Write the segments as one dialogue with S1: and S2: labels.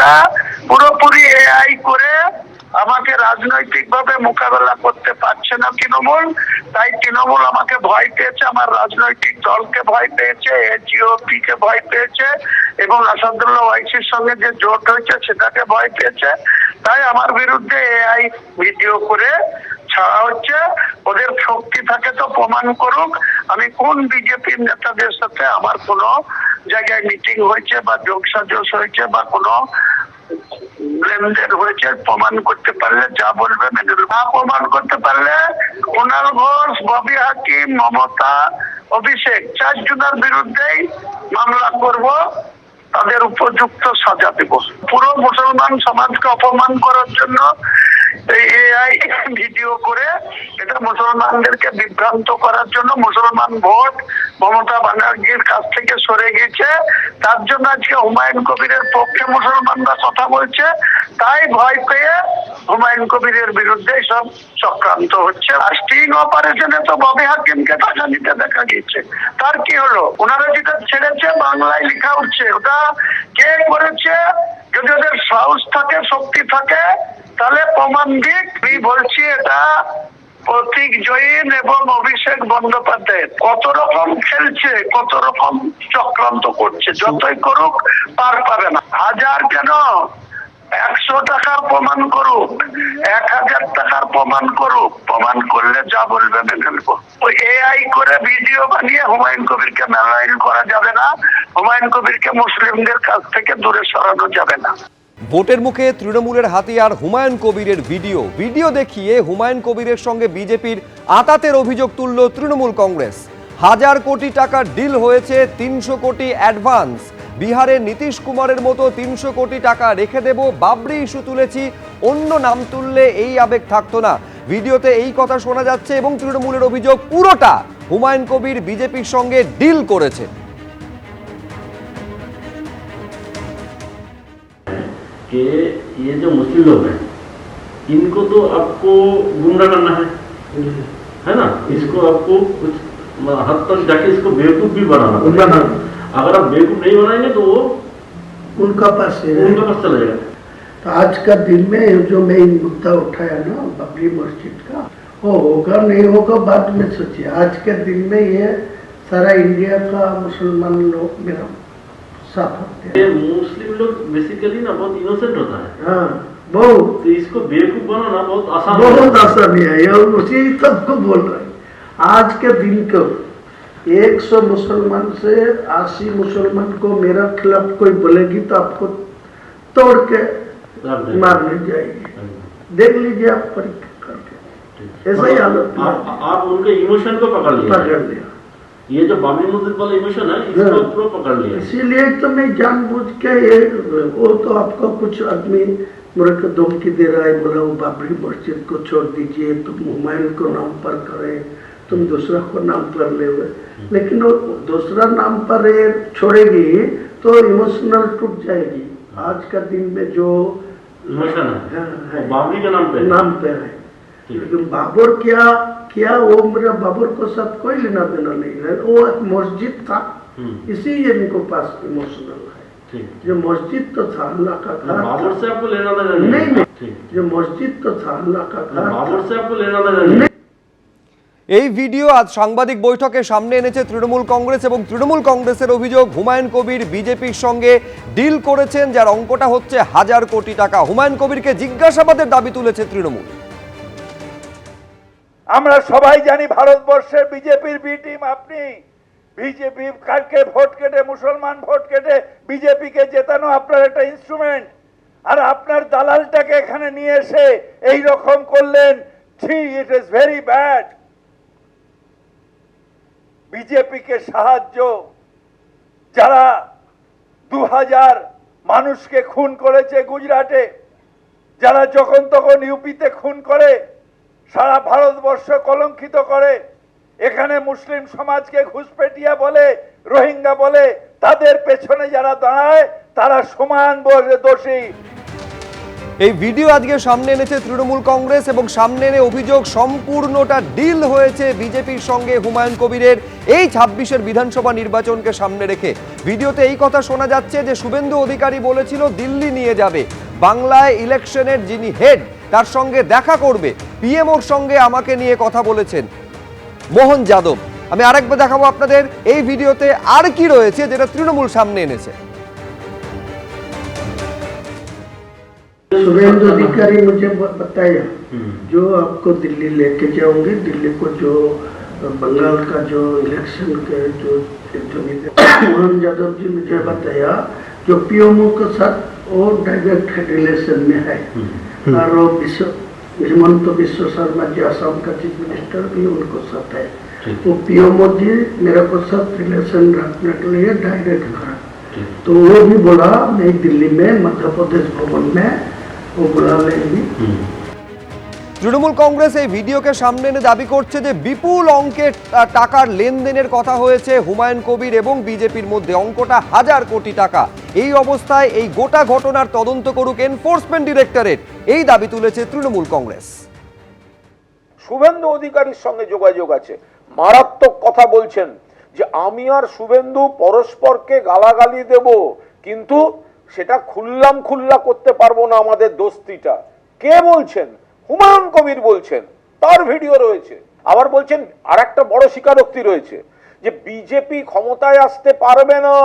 S1: এটা পুরোপুরি এআই করে আমাকে রাজনৈতিকভাবে মোকাবেলা করতে পারছে না তৃণমূল। তাই তৃণমূল আমাকে ভয় পেয়েছে, আমার রাজনৈতিক দলকে ভয় পেয়েছে, জিওপি কে ভয় পেয়েছে এবং আসাদুল্লাহ ওয়াইসির সঙ্গে যে জোট হয়েছে সেটাকে ভয় পেয়েছে। তাই আমার বিরুদ্ধে এআই ভিডিও করে ছাড়া হচ্ছে। ওদের শক্তি থাকে তো প্রমাণ করুক আমি কোন বিজেপির নেতাদের সাথে আমার কোনো জায়গায় মিটিং হয়েছে বা যোগসাজশ হয়েছে বা কোনো লেনদেন হয়েছে। প্রমাণ করতে পারলে যা বলবে মেনে নেব, না প্রমাণ করতে পারলে কুণাল ঘোষ, ববি হাকিম, মমতা, অভিষেক 4 জনের বিরুদ্ধেই মামলা করব, তাদের উপযুক্ত সাজা দেব। পুরো মুসলমান সমাজকে অপমান করার জন্য এই এআই ভিডিও করে এটা মুসলমানদেরকে বিভ্রান্ত করার জন্য, মুসলমান ভোট মমতা ব্যানার্জির কাছ থেকে সরে গেছে, তার জন্য আজকে হুমায়ুন কবিরের পক্ষে মুসলমানরা কথা বলছে। তাই ভয় পেয়ে হুমায়ুন কবিরের বিরুদ্ধে সব চক্রান্ত হচ্ছে। আর স্টিং অপারেশনে তো ববি হাকিমকে টাকা নিতে দেখা গেছে, তার কি হলো? ওনারা যেটা ছেড়েছে বাংলায় লেখা উঠছে, ওটা কে করেছে? যদি ওদের সাহস থাকে, শক্তি থাকে, তাহলে প্রমাণ দিক। আমি বলছি এটা প্রতীক জৈন এবং অভিষেক বন্দ্যোপাধ্যায় কত রকম খেলছে, কত রকম চক্রান্ত করছে। যতই করুক পার পাবে না। 1000 কেন, 100 টাকার প্রমাণ করুক, 1000 টাকার প্রমাণ করুক, প্রমাণ করলে যা বলবে মেনে নেব। ওই এআই করে ভিডিও বানিয়ে হুমায়ুন কবিরকে মেলাইন করা যাবে না, হুমায়ুন কবিরকে মুসলিমদের কাছ থেকে দূরে সরানো যাবে না।
S2: ভোটের মুখে তৃণমূলের হাতিয়ার হুমায়ুন কবিরের ভিডিও দেখিয়ে হুমায়ুন কবিরের সঙ্গে বিজেপির আঁতাতের অভিযোগ তুলল তৃণমূল কংগ্রেস। 1000 কোটি টাকার ডিল হয়েছে, 300 কোটি অ্যাডভান্স। বিহারের নীতিশ কুমারের মতো 300 কোটি টাকা রেখে দেব, বাবরি ইস্যু তুলেছি, অন্য নাম তুললে এই আবেগ থাকতো না। ভিডিওতে এই কথা শোনা যাচ্ছে এবং তৃণমূলের অভিযোগ পুরোটা হুমায়ুন কবির বিজেপির সঙ্গে ডিল করেছে।
S3: कि ये जो मुस्लिम लोग हैं इनको तो आपको गुमराह करना है ना, इसको आपको कुछ हद तक जाके इसको बेवकूफ भी बनाना पड़ेगा। अगर आप बेवकूफ नहीं बनाएंगे तो वो उनका पास चला जाएगा।
S4: तो आज का दिन में जो मैं मुद्दा उठाया ना बाबरी मस्जिद का, वो होगा नहीं होगा बाद में सोचिए। आज के दिन में ये सारा इंडिया का मुसलमान लोग मेरा
S3: ये मुस्लिम लोग बेसिकली ना बहुत इनोसेंट होता है।
S4: हाँ, बहुत।
S3: तो इसको बेवकूफ बनाना बहुत आसान
S4: है। ये उसी सबको बोल रहे हैं। आज के दिन को 100 मुसलमान से 80 मुसलमान को मेरा खिलाफ कोई बोलेगी तो आपको तोड़ के मारने जाएगी। देख लीजिए आप परीक्षा करके, ऐसा ही हालत।
S3: आप उनके इमोशन को पकड़ लिया। ये जो बाबरी मस्जिद वाला इमोशन है इसको पूरा पकड़ लिया।
S4: इसीलिए तो मैं जानबूझ के ये, वो तो आपको कुछ आदमी मेरे को धमकी दे रहा है, बोला वो बाबरी मस्जिद को छोड़ दीजिए, तुम हुमायूं को नाम पर करे, तुम दूसरा को नाम पर ले हुए। लेकिन वो दूसरा नाम पर छोड़ेगी तो इमोशनल टूट जाएगी। आज का दिन में जो
S3: इमोशन है बाबरी के नाम पे है।
S4: लेकिन बाबर क्या वो मेरा बाबर को साथ कोई लेना देना नहीं है। वो एक मस्जिद था, इसी इनको पास इमोशनल है। जो मस्जिद तो था अल्लाह का घर,
S3: बाबर से आपको लेना देना
S4: नहीं। जो मस्जिद तो था अल्लाह का घर,
S3: बाबर से आपको लेना देना नहीं।
S2: এই ভিডিও আজ সাংবাদিক বৈঠকে সামনে এনেছে তৃণমূল কংগ্রেস এবং তৃণমূল কংগ্রেসের অভিযোগ হুমায়ুন কবির বিজেপির সঙ্গে ডিল করেছেন, যার অঙ্কটা হচ্ছে 1000 কোটি টাকা। হুমায়ুন কবিরকে জিজ্ঞাসাবাদের দাবি তুলেছে তৃণমূল।
S5: আমরা সবাই জানি ভারতবর্ষের বিজেপির বি টিম আপনি। বিজেপি কালকে ভোট কেটে, মুসলমান ভোট কেটে বিজেপিকে জেতানো আপনার একটা ইনস্ট্রুমেন্ট। আর আপনার দালালটাকে এখানে নিয়ে এসে এই রকম করলেন। It is very bad. বিজেপিকে সাহায্য, যারা 2000 মানুষকে খুন করেছে গুজরাটে, যারা যখন তখন ইউপিতে খুন করে, সারা ভারতবর্ষ কলঙ্কিত করে, এখানে মুসলিম সমাজকে ঘুষপেটিয়া বলে, রোহিঙ্গা বলে, তাদের পেছনে যারা দাঁড়ায় তারা সমান দোষী।
S2: এই ভিডিও আজকে সামনে এনেছে তৃণমূল কংগ্রেস এবং সামনে এনে অভিযোগ সম্পূর্ণটা ডিল হয়েছে বিজেপির সঙ্গে হুমায়ুন কবিরের এই ২৬-এর বিধানসভা নির্বাচনকে সামনে রেখে। ভিডিওতে এই কথা শোনা যাচ্ছে যে শুভেন্দু অধিকারী বলেছিল দিল্লি নিয়ে যাবে, বাংলায় ইলেকশনের যিনি হেড তার সঙ্গে দেখা করবে, পিএমওর সঙ্গে আমাকে নিয়ে কথা বলেছেন মোহন যাদব। আমি আরেকবার দেখাবো আপনাদের এই ভিডিওতে আর কি রয়েছে যেটা তৃণমূল সামনে এনেছে।
S4: शुभेंदु अधिकारी मुझे बताया जो आपको दिल्ली लेके जाओगे, दिल्ली को जो बंगाल का जो इलेक्शन के जो मोहन यादव जी मुझे बताया जो पीएमओ के साथ वो डायरेक्ट रिलेशन में है और वो हिमंत बिश्व शर्मा जी असम का चीफ मिनिस्टर भी उनको साथ है। वो पीएमओ जी मेरे को साथ रिलेशन रखने के लिए डायरेक्ट करा, तो वो भी बोला मैं दिल्ली में मध्य प्रदेश भवन में वो बुला लेंगी।
S2: তৃণমূল কংগ্রেস এই ভিডিওকে সামনে এনে দাবি করছে যে বিপুল অঙ্কের টাকার লেনদেনের কথা হয়েছে হুমায়ুন কবির এবং বিজেপির মধ্যে, অঙ্কটা 1000 কোটি টাকা। এই অবস্থায় এই গোটা ঘটনার তদন্ত করুক এনফোর্সমেন্ট ডিরেক্টরেট, এই দাবি তুলেছে তৃণমূল কংগ্রেস।
S6: শুভেন্দু অধিকারীর সঙ্গে যোগাযোগ আছে, মারাত্মক কথা বলছেন যে আমি আর শুভেন্দু পরস্পরকে গালাগালি দেব, কিন্তু সেটা খুল্লা করতে পারবো না আমাদের দোস্তিটা। কে বলছেন? হুমায়ুন কবির বলছেন, তার ভিডিও রয়েছে। আবার বলছেন আর একটা বড় স্বীকারোক্তি রয়েছে যে বিজেপি ক্ষমতায় আসতে পারবে না,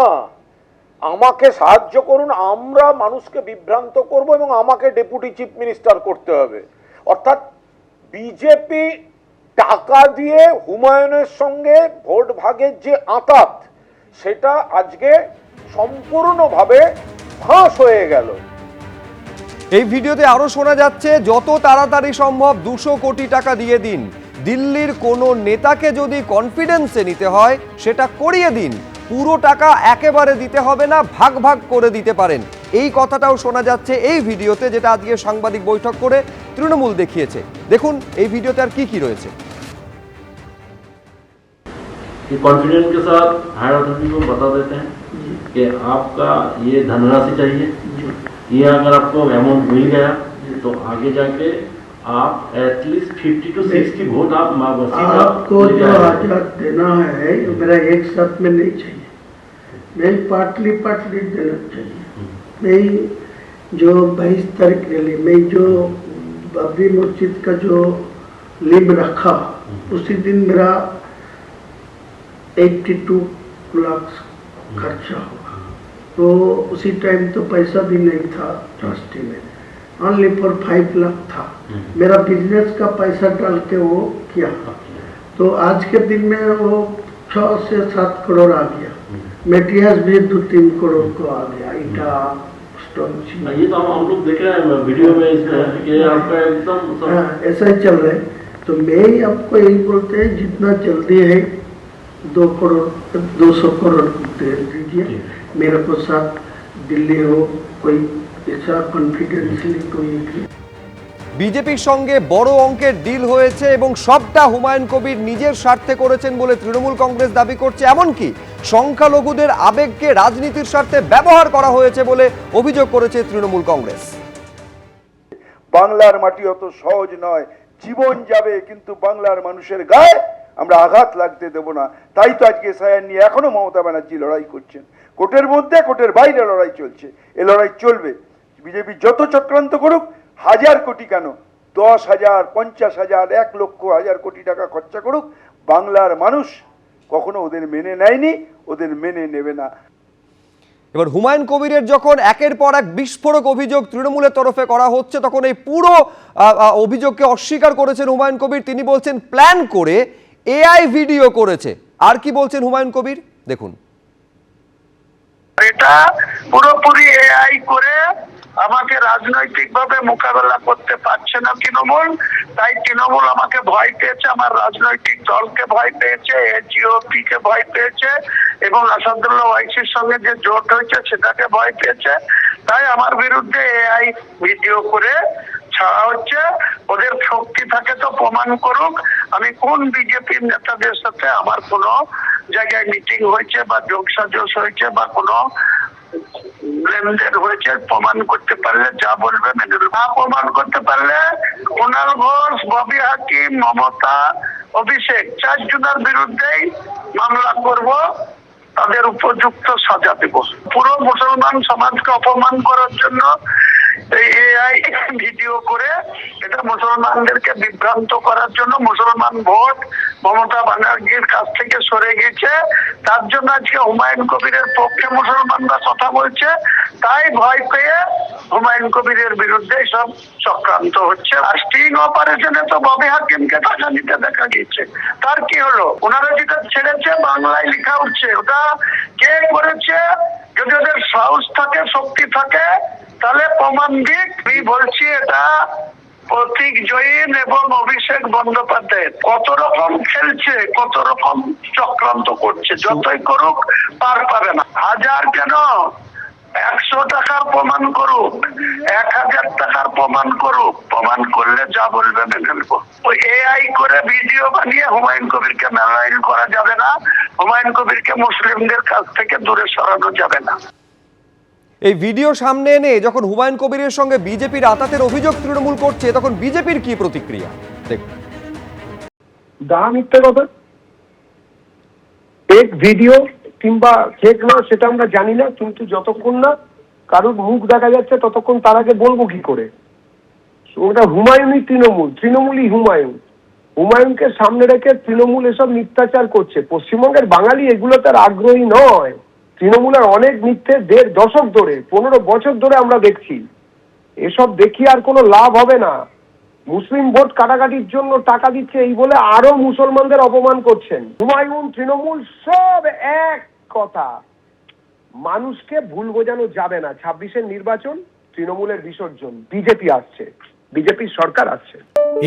S6: আমাকে সাহায্য করুন, আমরা মানুষকে বিভ্রান্ত করব এবং আমাকে ডেপুটি চিফ মিনিস্টার করতে হবে। অর্থাৎ বিজেপি টাকা দিয়ে হুমায়ুনের সঙ্গে ভোট ভাগের যে আঁতাত, সেটা আজকে সম্পূর্ণভাবে ফাঁস হয়ে গেল।
S2: এই ভিডিওতে আরো শোনা যাচ্ছে যত তাড়াতাড়ি সম্ভব 200 কোটি টাকা দিয়ে দিন, দিল্লির কোনো নেতাকে যদি কনফিডেন্সে নিতে হয় সেটা করিয়ে দিন, পুরো টাকা একেবারে দিতে হবে না, ভাগ ভাগ করে দিতে পারেন। এই কথাটাও শোনা যাচ্ছে এই ভিডিওতে, যেটা আজকে সাংবাদিক বৈঠক করে তৃণমূল দেখিয়েছে। দেখুন এই ভিডিওতে আর কি কি রয়েছে।
S3: कॉन्फिडेंस के साथ हायर अथॉरिटी को बता देते हैं कि आपका ये धनराशि चाहिए, ये अगर आपको अमाउंट मिल गया तो आगे जाके आप एटलीस्ट 50 to 60 वोट आप
S4: आपको जो आजाद देना है मेरा एक साथ में नहीं चाहिए, मैं पार्टली देना चाहिए। मैं जो 22 तारीख रैली में जो बाबरी मस्जिद का जो लिंब रखा उसी दिन मेरा 82 लाख खर्चा हुआ, तो उसी टाइम तो पैसा भी नहीं था ट्रस्टी में, ओनली फॉर 5 लाख था, मेरा बिजनेस का पैसा डाल के वो किया, तो आज के दिन में वो 6 से 7 करोड़ आ गया, मेटेरियल्स भी 2-3 करोड़ को आ गया, ईटा स्टोन।
S3: ये तो हम लोग देख रहे हैं वीडियो में कि आपका एकदम
S4: ऐसा ही चल रहा है। तो मैं आपको यही बोलते हैं जितना जल्दी है 200 करोड़ दे दीजिए, मेरे को साथ दिल्ली हो, कोई ऐसा कॉन्फिडेंशियली कोई।
S2: বিজেপির সঙ্গে বড় অঙ্কের ডিল হয়েছে এবং সবটা হুমায়ুন কবির নিজের স্বার্থে করেছেন বলে তৃণমূল কংগ্রেস দাবি করছে, এমনকি সংখ্যালঘুদের আবেগকে রাজনীতির স্বার্থে ব্যবহার করা হয়েছে বলে অভিযোগ করেছে তৃণমূল কংগ্রেস।
S5: বাংলার মাটি অত সহজ নয়, জীবন যাবে কিন্তু বাংলার মানুষের গায়ে আমরা আঘাত লাগতে দেব না। তাই তো আজকে এসআইআর নিয়ে এখনো মমতা ব্যানার্জি লড়াই করছেন, কোর্টের মধ্যে কোর্টের বাইরে লড়াই চলছে, এ লড়াই চলবে। বিজেপি যত চক্রান্ত করুক, 1000 কোটি কেন 10,000, 50,000, 1 লক্ষ 1000 কোটি টাকা খরচা করুক, বাংলার মানুষ কখনো ওদের মেনে নেয়নি, ওদের মেনে নেবে না।
S2: এবার হুমায়ুন কবিরের যখন একের পর এক বিস্ফোরক অভিযোগ তৃণমূলের তরফে করা হচ্ছে, তখন এই পুরো অভিযোগকে অস্বীকার করেছেন হুমায়ুন কবির। তিনি বলছেন প্ল্যান করে এআই ভিডিও করেছে। আর কি বলছেন হুমায়ুন কবির দেখুন।
S1: এটা পুরোপুরি এআই করে আমাকে রাজনৈতিকভাবে মোকাবেলা করতে পারছে না তৃণমূল, তাই তৃণমূল আমাকে ভয় পেয়েছে, আমার রাজনৈতিক দলকে ভয় পেয়েছে, জিওপি কে ভয় পেয়েছে এবং আসাদুল্লাহ ওয়াইসির সঙ্গে যে জোট হয়েছে সেটাকে ভয় পেয়েছে, তাই আমার বিরুদ্ধে এআই ভিডিও করে ছাড়া হচ্ছে। ওদের শক্তি থাকে তো প্রমাণ করুক, আমি কোন বিজেপির নেতাদের সাথে আমার কোনো জায়গায় মিটিং হয়েছে বা যোগসাজশ হয়েছে বা কোনো ব্লেন্ডেড হয়েছে প্রমাণ করতে পারলে যা বলবে মেনে নেব। না প্রমাণ করতে পারলে কুণাল ঘোষ, ববি হাকিম, মমতা, অভিষেক 4 জনের বিরুদ্ধেই মামলা করব, তাদের উপযুক্ত সাজা দেব। পুরো মুসলমান সমাজকে অপমান করার জন্য এই এআই ভিডিও করে এটা মুসলমানদেরকে বিভ্রান্ত করার জন্য, মুসলমান ভোট মমতা ব্যানার্জির কাছ থেকে সরে গেছে, তার জন্য আজকে হুমায়ুন কবিরের পক্ষে মুসলমানরা কথা বলছে। তাই ভয় পেয়ে হুমায়ুন কবিরের বিরুদ্ধে সব চক্রান্ত হচ্ছে। আর স্টিং অপারেশনে তো ববি হাকিমকে টাকা নিতে দেখা গেছে, তার কি হলো? ওনারা যেটা ছেড়েছে বাংলায় লেখা উঠছে, ওটা কে করেছে? যদি ওদের সাহস থাকে, শক্তি থাকে, তাহলে প্রমাণ দিক। আমি বলছি এটা প্রতীক জৈন এবং অভিষেক বন্দ্যোপাধ্যায় কত রকম খেলছে, কত রকম চক্রান্ত করছে। যতই করুক পার পাবে না। 1000 কেন, 100 টাকার প্রমাণ করুক, 1000 টাকার প্রমাণ করুক, প্রমাণ করলে যা বলবে মেনে নেব। ওই এআই করে ভিডিও বানিয়ে হুমায়ুন কবিরকে মেলাইন করা যাবে না, হুমায়ুন কবিরকে মুসলিমদের কাছ থেকে দূরে সরানো যাবে না।
S2: এই ভিডিও সামনে এনে যখন হুমায়ুন কবিরের সঙ্গে বিজেপির আতাতের অভিযোগ তৃণমূল করছে, তখন বিজেপির কি প্রতিক্রিয়া দেখুন।
S7: দাম মিথ্যে কথা, ফেক ভিডিও কিংবা ফেক না সেটা আমরা জানি না, কিন্তু যতক্ষণ না কারোর মুখ দেখা যাচ্ছে ততক্ষণ তার আগে বলবো কি করে? ওটা হুমায়ুনই তৃণমূল, তৃণমূলই হুমায়ুন। হুমায়ুনকে সামনে রেখে তৃণমূল এসব মিথ্যাচার করছে। পশ্চিমবঙ্গের বাঙালি এগুলো তার আগ্রহী নয়। তৃণমূলের অনেক মিথ্যে 1.5 দশক ধরে, 15 বছর ধরে আমরা দেখছি। এসব দেখি আর কোনো লাভ হবে না। মুসলিম ভোট কাটাকাটির জন্য টাকা দিচ্ছে এই বলে আরো মুসলমানদের অপমান করছেন। হুমায়ুন, তৃণমূল সব এক কথা। মানুষকে ভুল বোঝানো যাবে না। 26-এর নির্বাচন, তৃণমূলের বিসর্জন, বিজেপি আসছে, বিজেপির সরকার আসছে।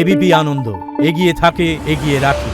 S8: এবিপি আনন্দ, এগিয়ে থাকে, এগিয়ে রাখে।